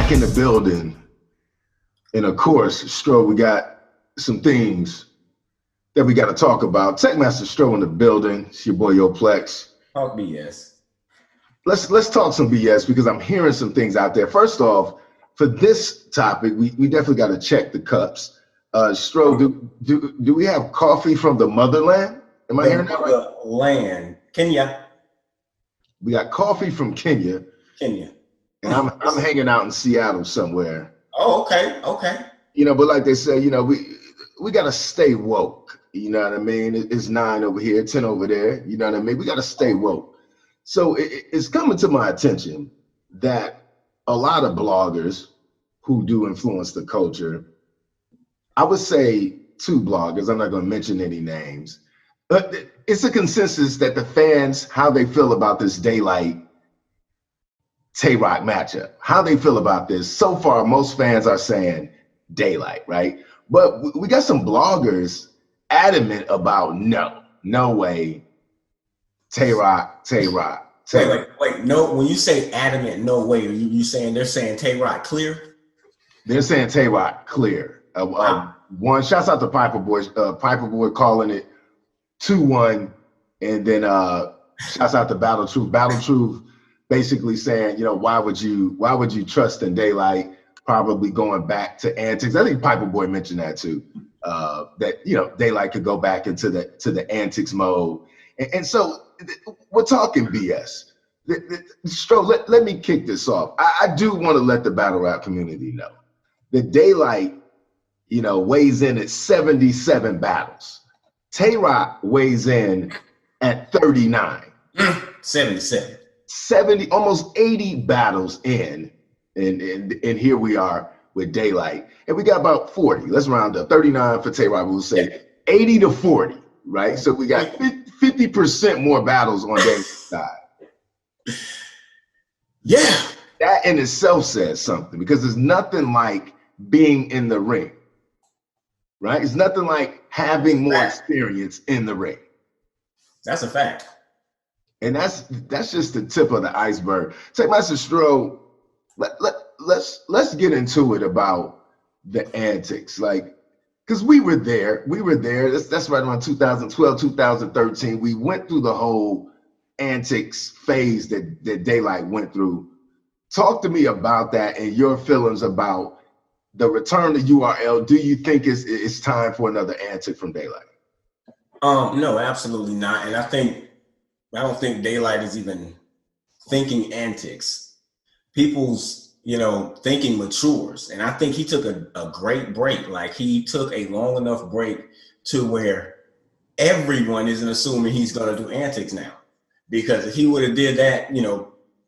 back in the building. And of course, Stro, we got some things that we got to talk about. TechMaster Stro in the building. It's your boy Oplex. Talk BS. Let's talk some BS because I'm hearing some things out there. First off, for this topic, we definitely got to check the cups. Stro, do we have coffee from the motherland? Am I hearing that right? Motherland, Kenya. We got coffee from Kenya. Kenya. And I'm hanging out in Seattle somewhere. Oh, okay, okay. But like they say, we gotta stay woke. You know what I mean? It's 9 over here, 10 over there. You know what I mean? We gotta stay woke. So it's coming to my attention that a lot of bloggers who do influence the culture, I would say 2 bloggers, I'm not gonna mention any names, but it's a consensus that the fans, how they feel about this Daylyt TAY ROC matchup, how they feel about this. So far, most fans are saying Daylyt, right? But we got some bloggers adamant about no way, TAY ROC. Wait, no, when you say adamant, no way, are you saying they're saying TAY ROC clear? They're saying TAY ROC clear. One, shouts out to Piper Boy calling it 2-1, and then shouts out to Battle Truth basically saying, why would you trust in Daylyt? Probably going back to antics. I think Piper Boy mentioned that too. That Daylyt could go back into the antics mode, and so we're talking BS. Stro, let me kick this off. I do want to let the battle rap community know that Daylyt, weighs in at 77 battles. TAY ROC weighs in at 39. 77. 70, almost 80 battles in, and here we are with Daylyt, and we got about 40. Let's round up. 39 for TAY ROC. We'll say 80 to 40, right? So we got 50% more battles on Daylyt's side. Yeah, that in itself says something because there's nothing like being in the ring, right? It's nothing like having more experience in the ring. That's a fact. And that's just the tip of the iceberg. TechMaster Stro, let's get into it about the antics, because we were there. That's right around 2012, 2013. We went through the whole antics phase that Daylyt went through. Talk to me about that and your feelings about the return to URL. Do you think it's time for another antic from Daylyt? No, absolutely not. And I don't think Daylyt is even thinking antics. People's, thinking matures. And I think he took a great break. Like, he took a long enough break to where everyone isn't assuming he's going to do antics now. Because if he would have did that,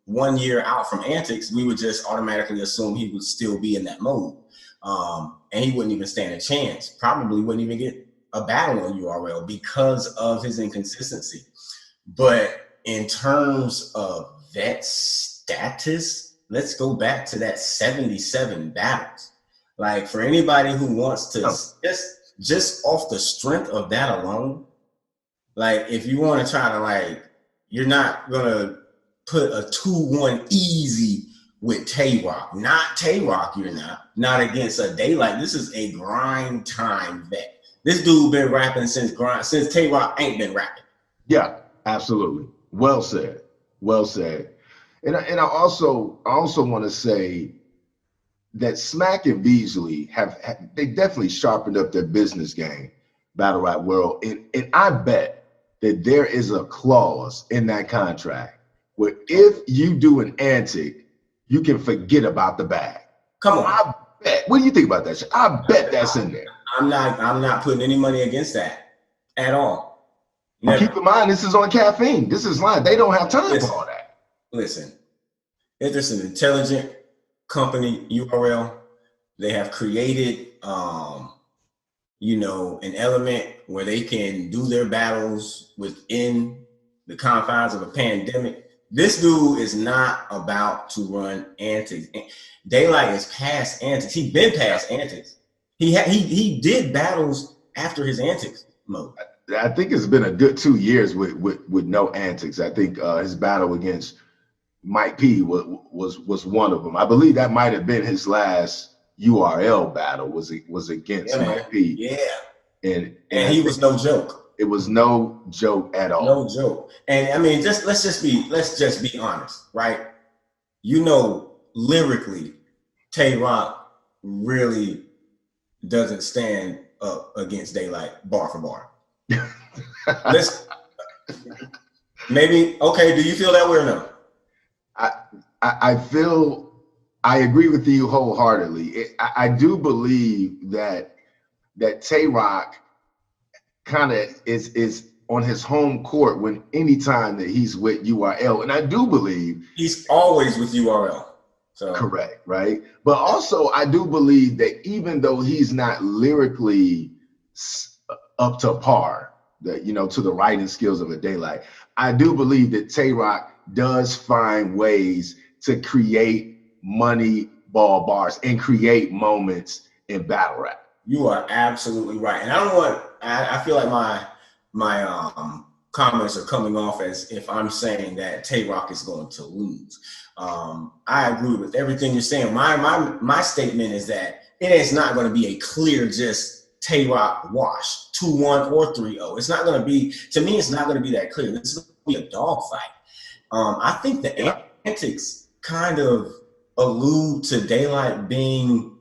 1 year out from antics, we would just automatically assume he would still be in that mode. And he wouldn't even stand a chance. Probably wouldn't even get a battle on URL because of his inconsistency. But in terms of that status, let's go back to that 77 battles. Like, for anybody who wants to just off the strength of that alone, like, if you want to try to, you're not gonna put a 2-1 easy with TAY ROC. Not TAY ROC, you're not against a Daylyt. This is a grind time vet. This dude been rapping since TAY ROC ain't been rapping. Yeah. Absolutely. Well said. Well said. And I also want to say that Smack and Beasley they definitely sharpened up their business game, battle rap world. And I bet that there is a clause in that contract where if you do an antic, you can forget about the bag. Come on. I bet. What do you think about that shit? I bet that's in there. I'm not putting any money against that at all. Keep in mind, this is on caffeine. This is live. They don't have time for all that. Listen, if it's an intelligent company URL, they have created, an element where they can do their battles within the confines of a pandemic. This dude is not about to run antics. Daylyt is past antics. He's been past antics. He did battles after his antics mode. I think it's been a good 2 years with no antics. I think his battle against Mike P was one of them. I believe that might have been his last URL battle was against Mike P. Yeah. And he was no joke. It was no joke at all. No joke. And I mean, let's just be honest, right? You know, lyrically, Tay Roc really doesn't stand up against Daylyt bar for bar. Maybe, okay, do you feel that way or no? I agree with you wholeheartedly. I do believe that Tay Roc kind of is on his home court when anytime that he's with URL, and I do believe he's always with URL. So correct, right? But also I do believe that even though he's not lyrically up to par, that to the writing skills of a Daylyt, I do believe that Tay Roc does find ways to create money ball bars and create moments in battle rap. You are absolutely right, and I feel like my comments are coming off as if I'm saying that Tay Roc is going to lose. I agree with everything you're saying. My statement is that it is not going to be a clear just Tay Roc wash 2-1 or 3-0. It's not going to be, to me, it's not going to be that clear. This is going to be a dogfight. I think the antics kind of allude to Daylyt being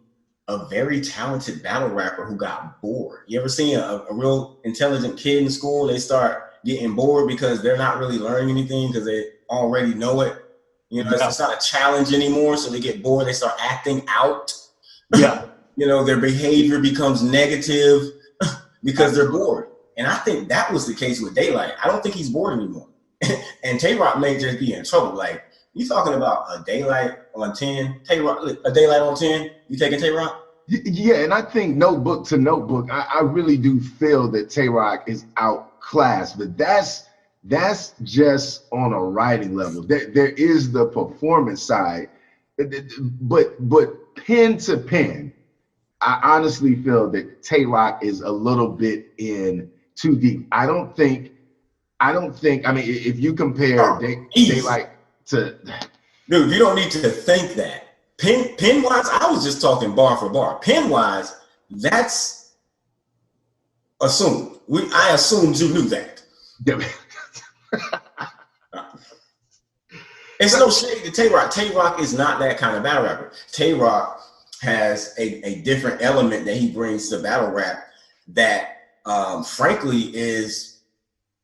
a very talented battle rapper who got bored. You ever seen a real intelligent kid in school? They start getting bored because they're not really learning anything because they already know it. It's not a challenge anymore. So they get bored. They start acting out. Yeah. Their behavior becomes negative because they're bored. And I think that was the case with Daylyt. I don't think he's bored anymore. And Tay Roc may just be in trouble. Like, you talking about a Daylyt on 10, Tay Roc, a Daylyt on 10, you taking Tay Roc? Yeah, and I think notebook to notebook, I really do feel that Tay Roc is outclassed, but that's just on a writing level. There is the performance side, but pen to pen, I honestly feel that Tay Roc is a little bit in too deep. I mean, if you compare Daylyt to, dude, you don't need to think that. Pen wise, I was just talking bar for bar. Pen wise, that's assumed. I assumed you knew that. It's no shade to Tay Roc. Tay Roc is not that kind of battle rapper. Tay Roc has a different element that he brings to battle rap that, frankly, is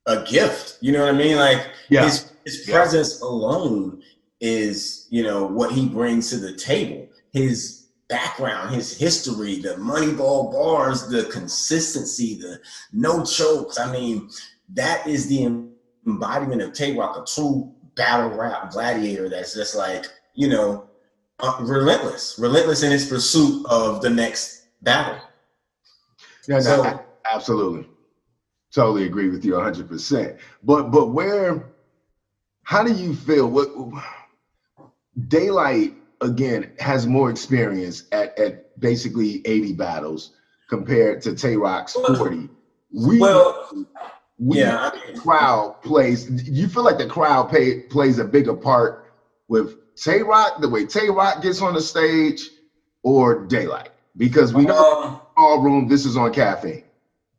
a gift. You know what I mean? Like, his presence alone is, what he brings to the table. His background, his history, the Moneyball bars, the consistency, the no chokes. I mean, that is the embodiment of Tay Roc, a true battle rap gladiator that's just like, relentless in his pursuit of the next battle. Yeah, no, absolutely. Totally agree with you 100%. But how do you feel? What Daylyt, again, has more experience at basically 80 battles compared to Tay Roc's 40. Crowd plays. You feel like the crowd plays a bigger part with Tay Roc, the way Tay Roc gets on the stage, or Daylyt? Because we know all room, this is on caffeine.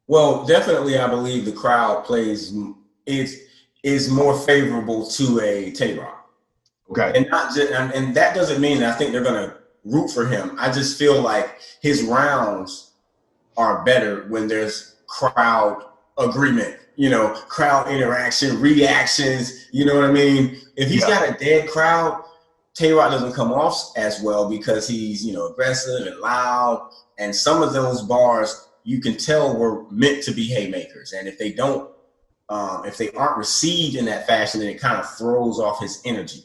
Well, definitely, I believe the crowd plays is more favorable to a Tay Roc. Okay. And not just, and that doesn't mean that I think they're gonna root for him. I just feel like his rounds are better when there's crowd agreement, crowd interaction, reactions. You know what I mean? If he's got a dead crowd, Tay Roc doesn't come off as well because he's, aggressive and loud. And some of those bars you can tell were meant to be haymakers. And if they don't, if they aren't received in that fashion, then it kind of throws off his energy.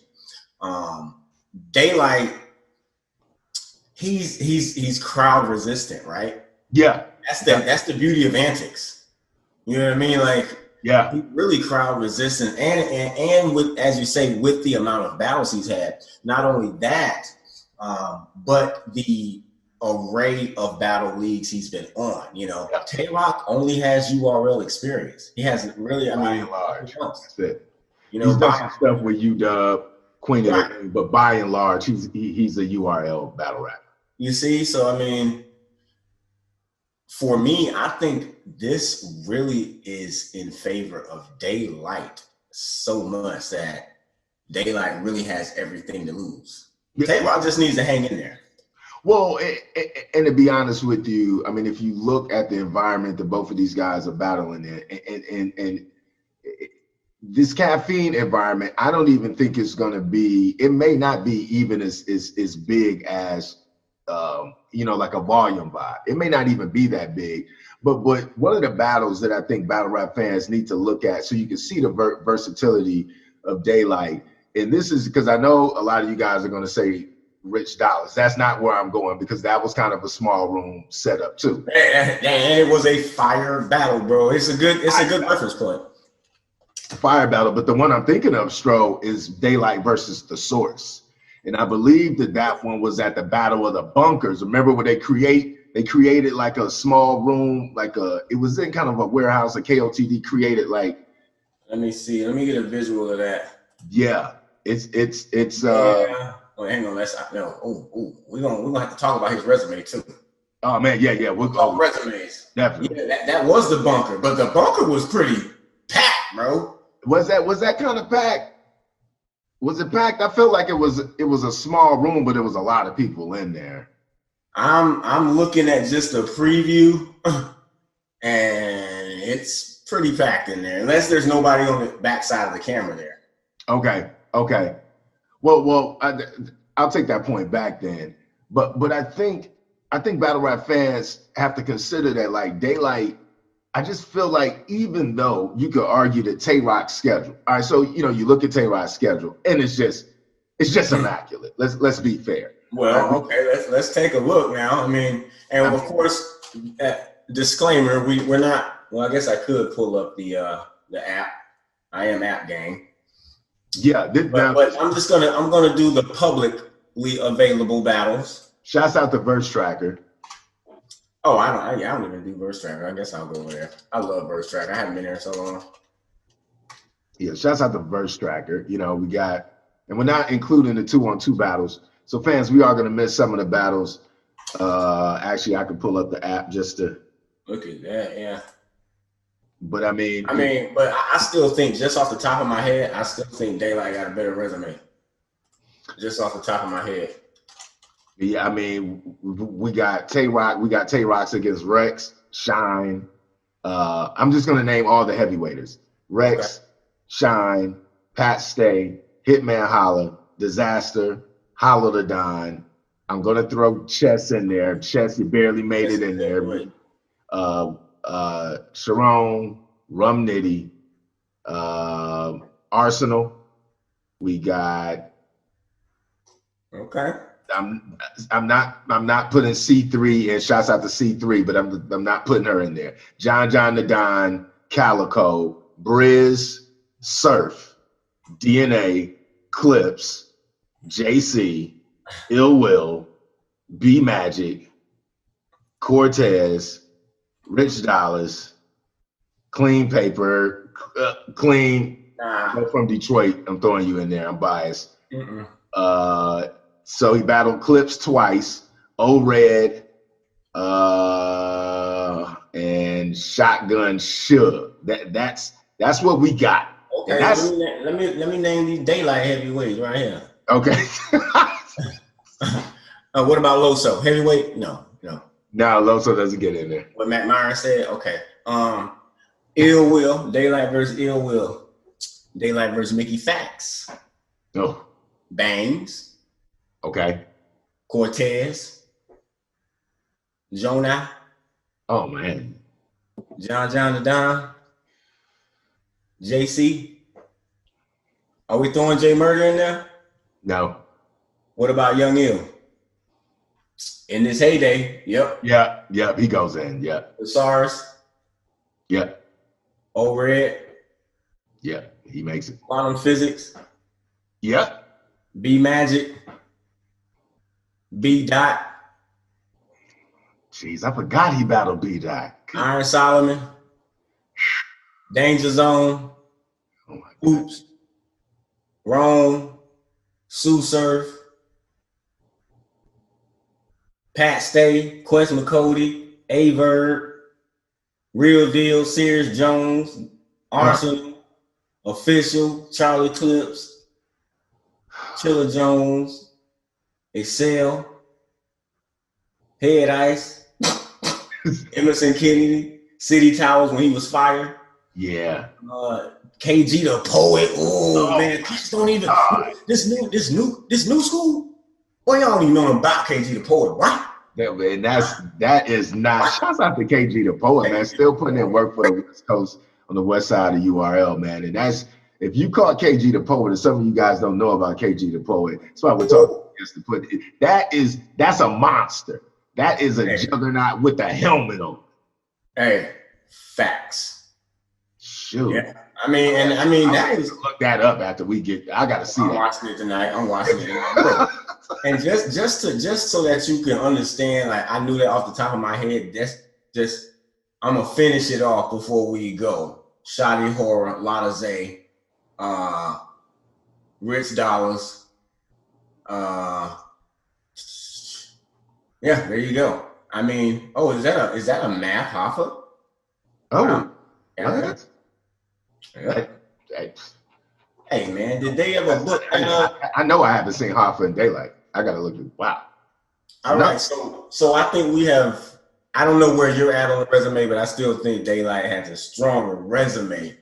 Daylyt, he's crowd resistant, right? Yeah. That's the beauty of antics. You know what I mean? Like, he's really crowd resistant, and with, as you say, with the amount of battles he's had. Not only that, but the array of battle leagues he's been on. Tay Roc only has URL experience. He hasn't really. I mean, large. That's it. He's done some stuff with UW. Queen of the Ring, but by and large, he's a URL battle rapper. You see, so I mean, for me, I think this really is in favor of Daylyt so much that Daylyt really has everything to lose. Tay Roc just needs to hang in there. Well, and to be honest with you, I mean, if you look at the environment that both of these guys are battling in, and this caffeine environment, I don't even think it's going to be. It may not be even as big as like a volume vibe. It may not even be that big. But one of the battles that I think battle rap fans need to look at, so you can see the versatility of Daylyt. And this is because I know a lot of you guys are going to say Rich Dollars. That's not where I'm going, because that was kind of a small room setup too. And it was a fire battle, bro. It's a good reference point. Fire battle, but the one I'm thinking of, Stro, is Daylyt versus The Source. And I believe that one was at the Battle of the Bunkers. Remember where they created like a small room, it was in kind of a warehouse. A KOTD created like. Let me see. Let me get a visual of that. Yeah, it's. Yeah. Oh, hang on. We're gonna have to talk about his resume too. Oh man, yeah. We'll go resumes. Definitely. Yeah, that was the bunker, but the bunker was pretty packed, bro. Was that kind of packed? Was it packed? I feel like it was a small room, but it was a lot of people in there. I'm looking at just a preview, and it's pretty packed in there, unless there's nobody on the back side of the camera there. Okay. Well, I'll take that point back then. But I think battle rap fans have to consider that, like, Daylyt. I just feel like, even though you could argue that Tay Roc's schedule. All right, so you look at Tay Roc's schedule, and it's just immaculate. Let's be fair. Well, okay, let's take a look now. I mean, and of course, disclaimer: we're not. Well, I guess I could pull up the app. I am App Gang. Yeah, but I'm gonna do the publicly available battles. Shouts out to Verse Tracker. Oh, I don't even do Verse Tracker. I guess I'll go over there. I love Verse Tracker. I haven't been there so long. Yeah, shouts out to Verse Tracker. We got, and we're not including the 2-on-2 battles. So fans, we are gonna miss some of the battles. Actually, I could pull up the app just to look at that. Yeah. But I mean, but I still think, just off the top of my head, I still think Daylyt got a better resume. Just off the top of my head. Yeah, I mean, we got Tay Roc. We got Tay Roc against Rex, Shine. I'm just gonna name all the heavyweights: Rex, Shine, Pat Stay, Hitman Holla, Disaster, Hollow the Don. I'm gonna throw Chess in there. Chess, you barely made it in there. Sharon, Rum Nitty, Arsenal. We got. Okay. I'm not putting C3, and shouts out to C3, but I'm not putting her in there. John the Don, Calico, Briz, Surf, DNA, Clips, JC, Ill Will, B Magic, Cortez, Rich Dollars, Clean Paper, Clean. I'm from Detroit. I'm throwing you in there. I'm biased. So he battled Clips twice, O-Red, and Shotgun Suge. That's what we got. Okay, let me name these Daylyt heavyweights right here. Okay. What about Loso? Heavyweight? No. No, Loso doesn't get in there. What Matt Myron said? Okay. Ill Will, Daylyt versus Ill Will. Daylyt versus Mickey Fax. Oh. Bangs. Okay. Cortez. Jonah. Oh man. John the Don. JC. Are we throwing J Murder in there? No. What about Young Ill? In this heyday, yep. Yep, he goes in, yep. The SARS. Yep. O-Red. Yep, he makes it. Quantum Physics. Yep. B Magic. B Dot. Jeez, I forgot he battled B Dot. Iron Solomon. Danger Zone. Oh my God. Oops. Rome. Sue Surf, Pat Stay, Quest McCody, Averb, Real Deal, Sears Jones, Arsenal, Official, Charlie Clips, Chilla Jones, Excel, Head Ice, Emerson Kennedy, City Towers when he was fired. Yeah. KG the Poet. Oh man, kids don't even this new school. Well, y'all don't even know about KG the Poet, right? That is not. Shouts out to KG the Poet, man. Still putting in work for the West Coast on the west side of URL, man. And that's, if you call KG the Poet, and some of you guys don't know about KG the Poet, that's why we're talking. To put it, that's a monster. That is a juggernaut with a helmet on. Hey, facts. Shoot. Yeah. I mean, that is, look that up after we get. I gotta see. I'm watching it tonight. Look, and just so that you can understand, like I knew that off the top of my head. Just I'm gonna finish it off before we go. Shoddy Horror, Lotta Zay, Rich Dollars. Yeah, there you go. I mean, oh, is that a math Hoffa? Oh, wow. What? Yeah. Hey man, did they ever book? I know I haven't seen Hoffa in Daylyt. I gotta look at. Wow. All right, so I think we have. I don't know where you're at on the resume, but I still think Daylyt has a stronger resume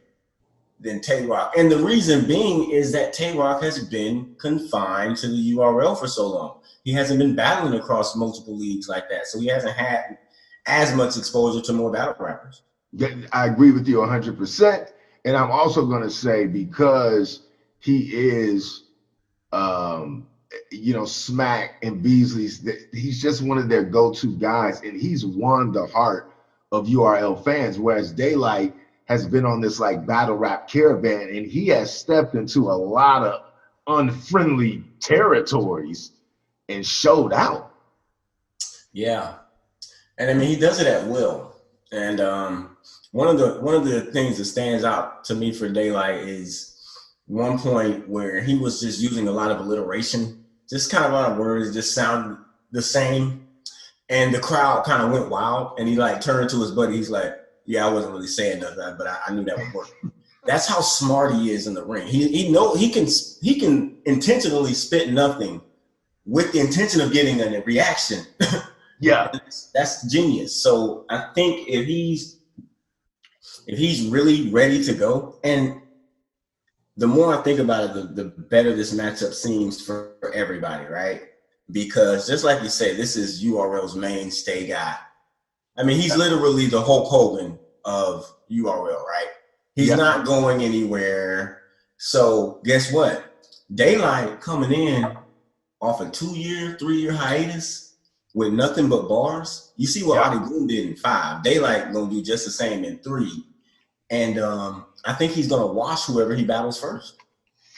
than TAY ROC, and the reason being is that TAY ROC has been confined to the URL for so long. He hasn't been battling across multiple leagues like that, so he hasn't had as much exposure to more battle rappers. I agree with you 100%. And I'm also going to say, because he is, Smack and Beasley's, he's just one of their go-to guys, and he's won the heart of URL fans, whereas Daylyt has been on this like battle rap caravan, and he has stepped into a lot of unfriendly territories and showed out. Yeah. And I mean, he does it at will. And one of the things that stands out to me for Daylyt is one point where he was just using a lot of alliteration, just kind of a lot of words just sound the same, and the crowd kind of went wild. And he like turned to his buddy. He's like, "Yeah, I wasn't really saying nothing, but I knew that would work." That's how smart he is in the ring. He can intentionally spit nothing with the intention of getting a reaction. Yeah, that's genius. So I think if he's really ready to go, and the more I think about it, the better this matchup seems for everybody, right? Because just like you say, this is URL's mainstay guy. I mean, he's literally the Hulk Hogan of URL, right? He's not going anywhere. So guess what? Daylyt coming in off a 2-year, 3-year hiatus with nothing but bars. You see what Adi Boom did in 5. Daylyt gonna do just the same in 3. And I think he's gonna wash whoever he battles first.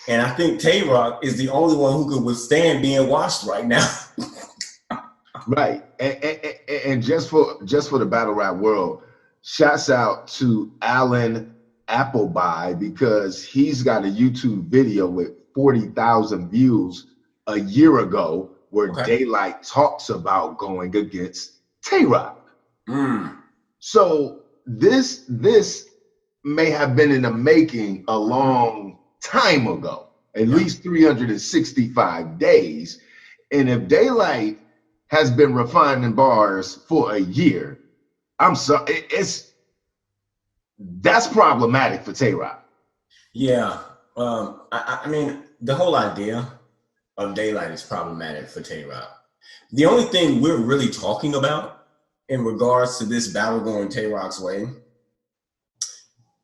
And I think TAY ROC is the only one who could withstand being washed right now. Right. And just for the battle rap world, shouts out to Alan Appleby, because he's got a YouTube video with 40,000 views a year ago where Daylyt talks about going against TAY ROC. So this may have been in the making a long time ago, at least 365 days. And if Daylyt has been refining bars for a year, I'm sorry, that's problematic for TAY ROC. Yeah. I mean, the whole idea of Daylyt is problematic for TAY ROC. The only thing we're really talking about in regards to this battle going TAY ROC's way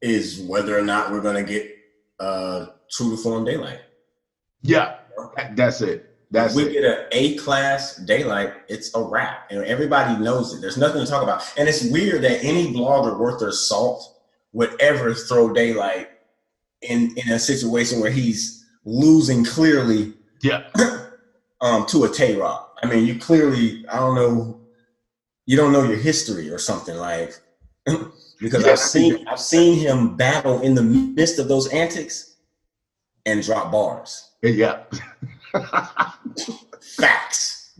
is whether or not we're going to get true to form Daylyt. Yeah, that's it. If we get an A-class Daylyt, it's a wrap, and everybody knows it. There's nothing to talk about. And it's weird that any blogger worth their salt would ever throw Daylyt in a situation where he's losing clearly to a TAY ROC. I mean, you clearly, I don't know, you don't know your history or something, like, because I've seen him battle in the midst of those antics and drop bars. Yeah. Facts.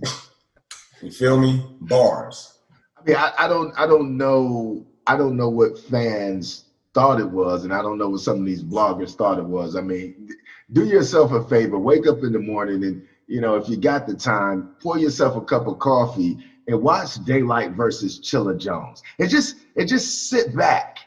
You feel me? Bars. I mean, I don't know what fans thought it was, and I don't know what some of these bloggers thought it was. I mean, do yourself a favor, wake up in the morning and, you know, if you got the time, pour yourself a cup of coffee and watch Daylyt versus Chilla Jones. And just sit back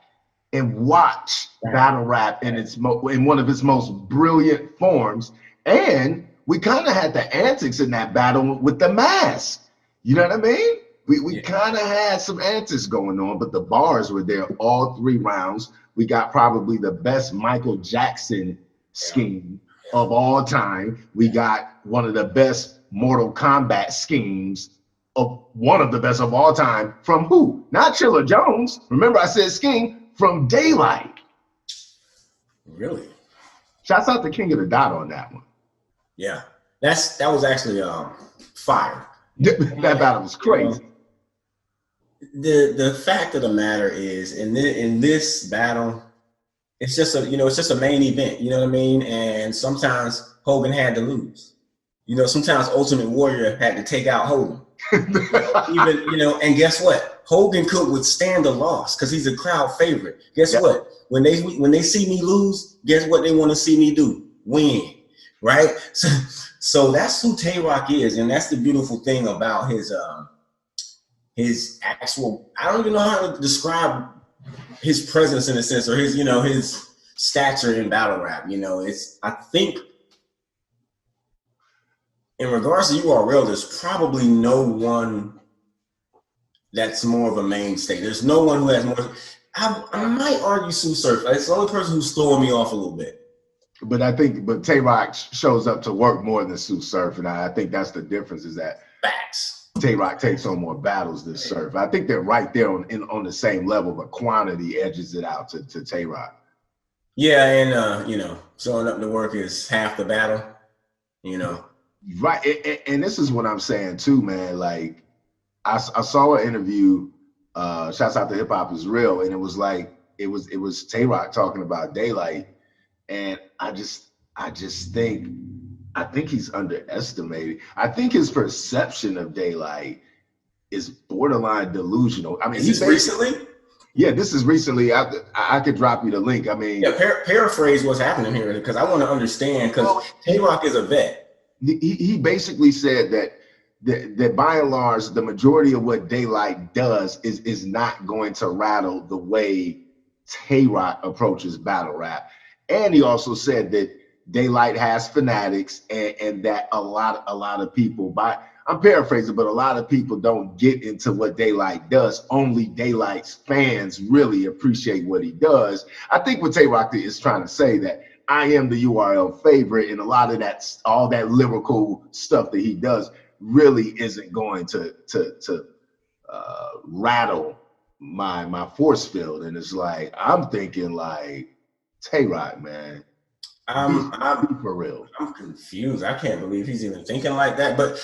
and watch battle rap in in one of its most brilliant forms. And we kind of had the antics in that battle with the mask. You know what I mean? We kind of had some antics going on, but the bars were there all 3 rounds. We got probably the best Michael Jackson scheme of all time. We got one of the best Mortal Kombat schemes of one of the best of all time from who? Not Chilla Jones. Remember I said scheme from Daylyt. Really? Shouts out to King of the Dot on that one. Yeah, that was actually fire. That battle was crazy. The fact of the matter is, in this battle, it's just a main event. You know what I mean? And sometimes Hogan had to lose. You know, sometimes Ultimate Warrior had to take out Hogan. Even and guess what? Hogan could withstand the loss because he's a crowd favorite. Guess what? When they see me lose, guess what they want to see me do? Win, right? So that's who Tay Roc is, and that's the beautiful thing about his actual. I don't even know how to describe his presence in a sense, or his stature in battle rap. I think in regards to URL, there's probably no one that's more of a mainstay. There's no one who has more. I might argue Sue Surf. It's the only person who's throwing me off a little bit. But Tay Roc shows up to work more than Sue Surf, and I think that's the difference. Is that facts? Tay Roc takes on more battles than Surf. I think they're right there on the same level, but quantity edges it out to Tay Roc. Yeah, and showing up to work is half the battle. Right, and this is what I'm saying too, man. Like I saw an interview. Shouts out to Hip Hop Is Real, and it was Tay Roc talking about Daylyt, and I think he's underestimated. I think his perception of Daylyt is borderline delusional. I mean, is this recently? Yeah, this is recently. I could drop you the link. I mean, paraphrase what's happening here because I want to understand because Tay Roc is a vet. He basically said that by and large, the majority of what Daylyt does is not going to rattle the way Tay Roc approaches battle rap. And he also said that Daylyt has fanatics and that a lot of people, I'm paraphrasing, but a lot of people don't get into what Daylyt does. Only Daylyt's fans really appreciate what he does. I think what Tay Roc is trying to say that I am the URL favorite, and a lot of all that lyrical stuff that he does really isn't going to rattle my force field. And it's like I'm thinking like Tay Roc, man. I'm for real. I'm confused. I can't believe he's even thinking like that. But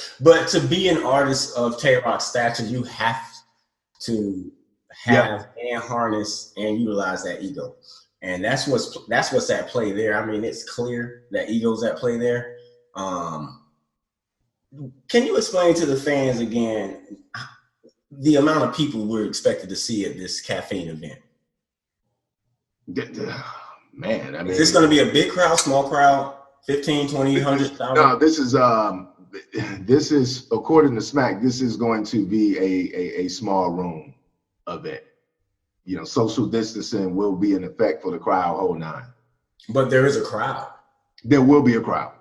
to be an artist of Tay Roc's stature, you have to have and harness and utilize that ego. And that's what's at play there. I mean, it's clear that ego's at play there. Can you explain to the fans again the amount of people we're expected to see at this caffeine event? Man, I mean, is this going to be a big crowd, small crowd, 15, 20, 100,000? No, this is according to Smack, this is going to be a small room event. Social distancing will be in effect for the crowd whole 9. But there is a crowd. There will be a crowd.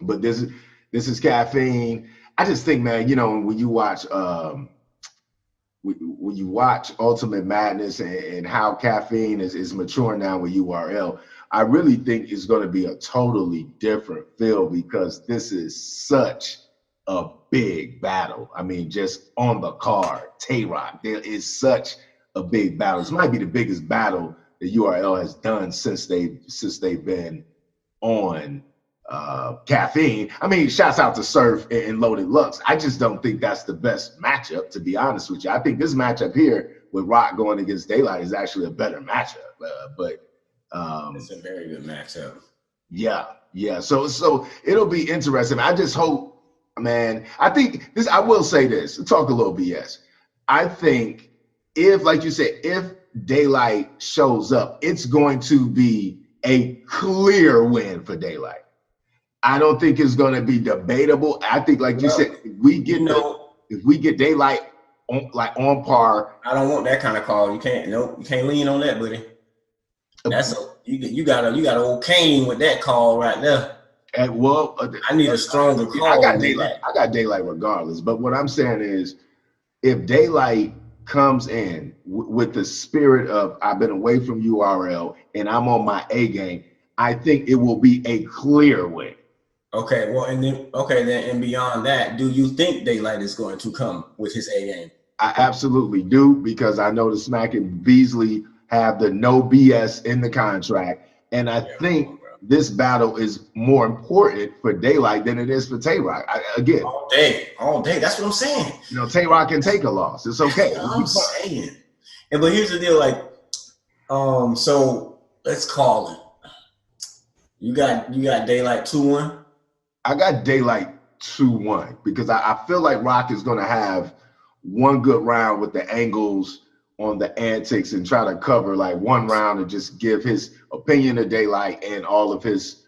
But this is caffeine. I just think, man, when you watch Ultimate Madness and how caffeine is maturing now with URL, I really think it's going to be a totally different feel because this is such a big battle. I mean, just on the card, Tay Roc, there is such a big battle. This might be the biggest battle the URL has done since they've been on caffeine. I mean, shouts out to Surf and Loaded Lux. I just don't think that's the best matchup, to be honest with you. I think this matchup here with Roc going against Daylyt is actually a better matchup. But it's a very good matchup. Yeah. Yeah, so it'll be interesting. I just hope, man. I think this. I will say this. Talk a little BS. I think if, like you said, if Daylyt shows up, it's going to be a clear win for Daylyt. I don't think it's going to be debatable. I think, like you said, if we get Daylyt on par. I don't want that kind of call. You can't. Nope. You can't lean on that, buddy. That's you got old Kane with that call right there. And I need a stronger call. I got Daylyt regardless. But what I'm saying is, if Daylyt comes in with the spirit of I've been away from URL and I'm on my A game, I think it will be a clear win. Okay, well, and beyond that, do you think Daylyt is going to come with his A game? I absolutely do, because I know the Smack and Beasley have the no BS in the contract, and I think this battle is more important for Daylyt than it is for Tay Roc. Again, all day. That's what I'm saying. You know, Tay Roc can take a loss. It's okay. I'm saying. And but here's the deal, like, so let's call it. You got Daylyt 2-1. I got Daylyt 2-1 because I feel like Roc is going to have one good round with the angles on the antics and try to cover like one round and just give his opinion of Daylyt and all of his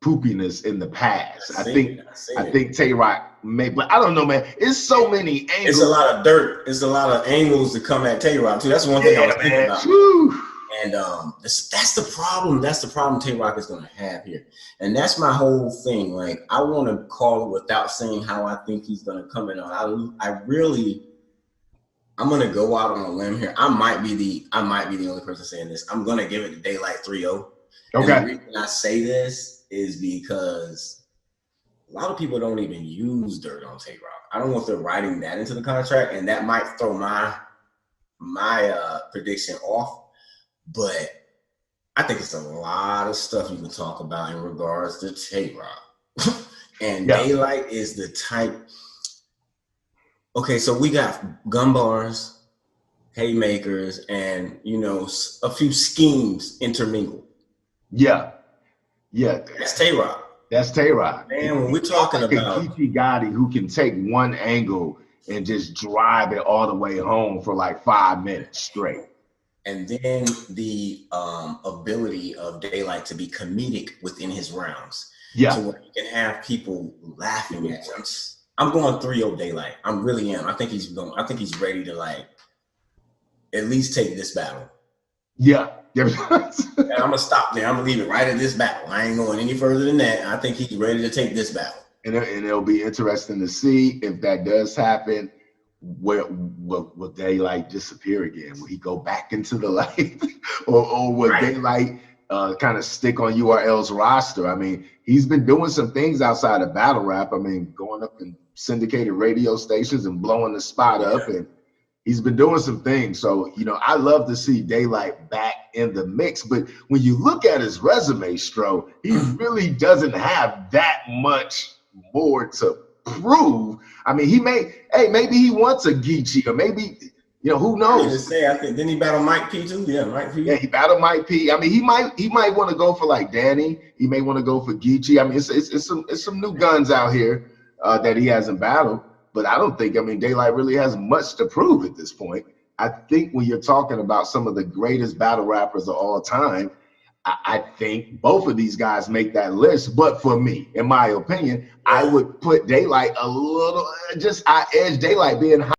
poopiness in the past. I think Tay Roc may, but I don't know, man. It's so many angles. It's a lot of dirt. It's a lot of angles to come at Tay Roc too. That's one thing I was thinking about. Whew. And that's the problem. That's the problem Tay Roc is going to have here. And that's my whole thing. Like, I want to call it without saying how I think he's going to come in on. I'm going to go out on a limb here. I might be the only person saying this. I'm going to give it to Daylyt 3-0. Okay. And the reason I say this is because a lot of people don't even use dirt on Tay Roc. I don't know if they're writing that into the contract, and that might throw my prediction off. But I think it's a lot of stuff you can talk about in regards to Tay Roc. And Daylyt is the type. Okay, so we got gun bars, haymakers, and, you know, a few schemes intermingled. Yeah. That's Tay Roc. That's Tay Roc. Man, when we're talking about Geechee Gotti, who can take one angle and just drive it all the way home for like 5 minutes straight. And then the ability of Daylyt to be comedic within his rounds. Yeah. So where you can have people laughing at him. I'm going 3-0 Daylyt. I really am. I think he's ready to, like, at least take this battle. Yeah. And I'm gonna stop there. I'm gonna leave it right at this battle. I ain't going any further than that. I think he's ready to take this battle. And it'll be interesting to see if that does happen. Will Daylyt disappear again? Will he go back into the light, or will Daylyt kind of stick on URL's roster? I mean, he's been doing some things outside of battle rap. I mean, going up in syndicated radio stations and blowing the spot up, and he's been doing some things. So, you know, I love to see Daylyt back in the mix. But when you look at his resume, Stro, he really doesn't have that much more to prove. I mean, maybe he wants a Geechee, or maybe, you know, who knows? I think didn't he battle Mike P too? Yeah, Mike P. Yeah, he battled Mike P. I mean, he might want to go for like Danny. He may want to go for Geechee. I mean, it's some new guns out here that he hasn't battled. But I don't think, Daylyt really has much to prove at this point. I think when you're talking about some of the greatest battle rappers of all time, I think both of these guys make that list. But for me, in my opinion, I would put Daylyt I edge Daylyt being high.